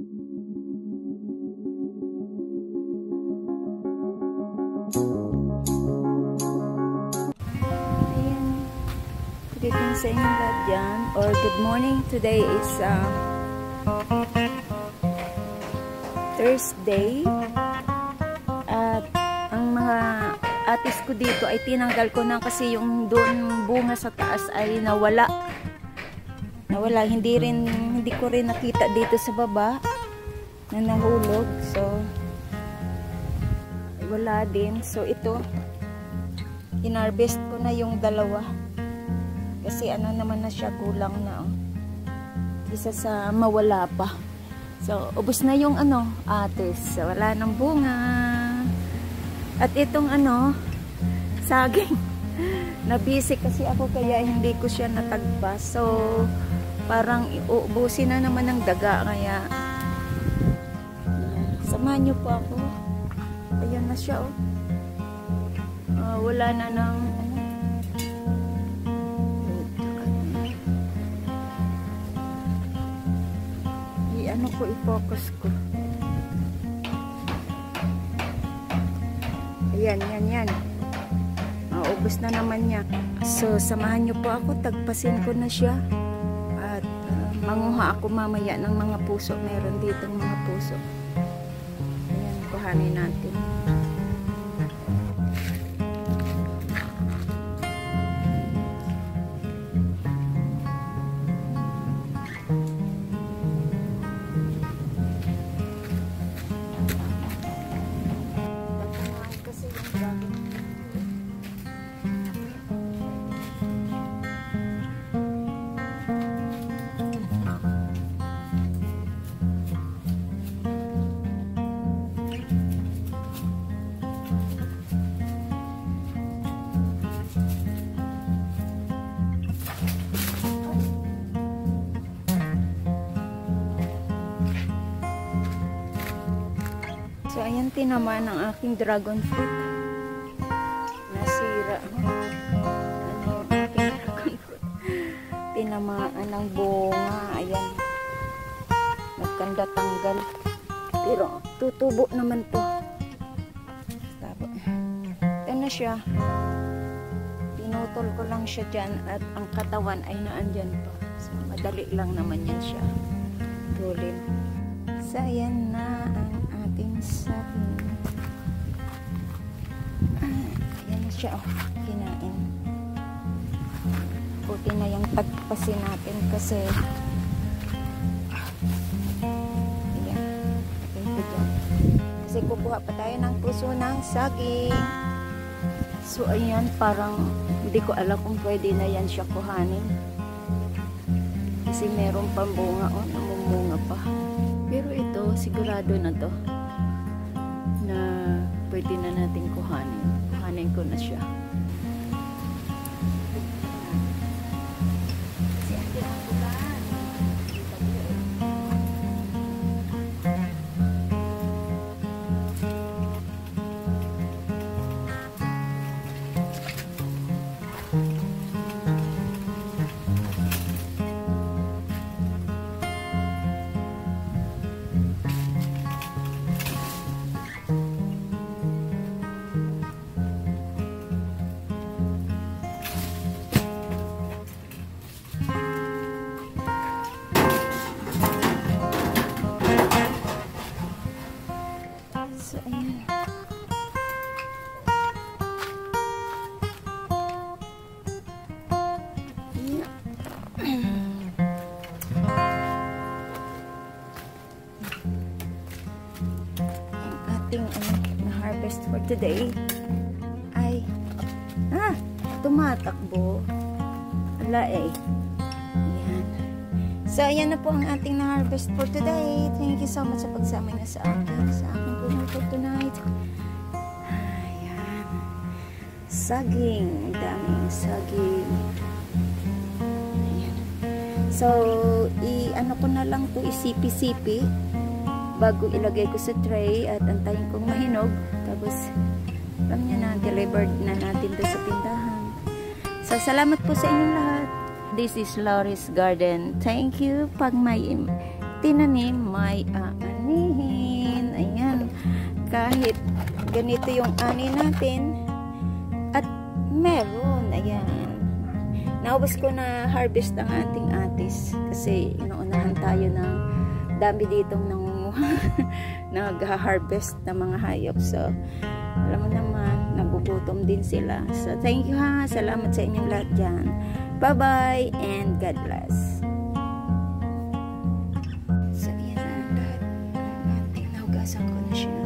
Good evening sa inyong lahat dyan, or good morning. Today is Thursday, at ang mga atis ko dito ay tinanggal ko na kasi yung doon bunga sa taas ay nawala. Hindi ko rin nakita dito sa baba na nahulog, so wala din. So ito, inharvest ko na yung dalawa. Kasi ano naman na siya, kulang na. Isa sa mawala pa. So, ubos na yung atis. So, wala nang bunga. At itong saging. Nabisi kasi ako kaya hindi ko siya natagpas. So, parang uubusin na naman ng daga. Kaya, samahan niyo po ako. Ayan na siya, wala na ng i-focus ko. Ayan, yan. Maubos na naman niya. So, samahan niyo po ako. Tagpasin ko na siya. At manguha ako mamaya ng mga puso. Meron dito mga puso. Ayan, kuhanin natin. So, ayan, tinamaan ang aking dragon fruit. Nasira. Ano yung aking dragon fruit? Tinamaan ng bunga. Ayan. Nagkanda tanggal. Pero, tutubo naman to. Tabo. Ayan na siya. Pinutol ko lang siya dyan at ang katawan ay naandyan pa. So, madali lang naman yan siya. Tulin. So, ayan na ang ating saging. Ayan na siya, kinain. Buti na yung tagpasin natin kasi ayan, kasi kukuha pa tayo ng puso ng saging. So, ayan, parang hindi ko alam kung pwede na yan siya kuhanin kasi meron pang bunga, namumunga pa. Pero ito, sigurado na to na pwede na natin kuhanin. Kuhanin ko na siya. So, ayan. Ang ating na-harvest for today ay tumatakbo. Ala eh. Ayan. So, ayan na po ang ating na-harvest for today. Thank you so much sa pagsama niyo sa akin. Sa aking for tonight. Ayan. Saging. Daming saging. Ayan. So, ano ko na lang to, isipi-sipi bago ilagay ko sa tray at antayin kong mahinog. Tapos, alam niyo na, delivered na natin to sa tindahan. So, salamat po sa inyong lahat. This is Laurie's Garden. Thank you. Pag may tinanim, may aanihin. Ayan. Kahit ganito yung ani natin, at meron. Ayan. Naubos ko na harvest ang ating atis. Kasi inuunahan tayo ng dami ditong nag-harvest ng mga hayop. So, alam mo naman, nagugutom din sila. So, thank you ha. Salamat sa inyong lahat dyan. Bye-bye and God bless. So, yan ang lahat. Ating nahugasan ko na siya.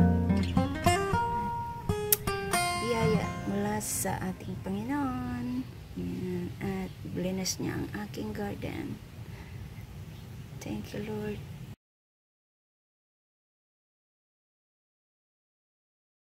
Biyaya mula sa ating Panginoon. Yan. At blinas niya ang aking garden. Thank you, Lord.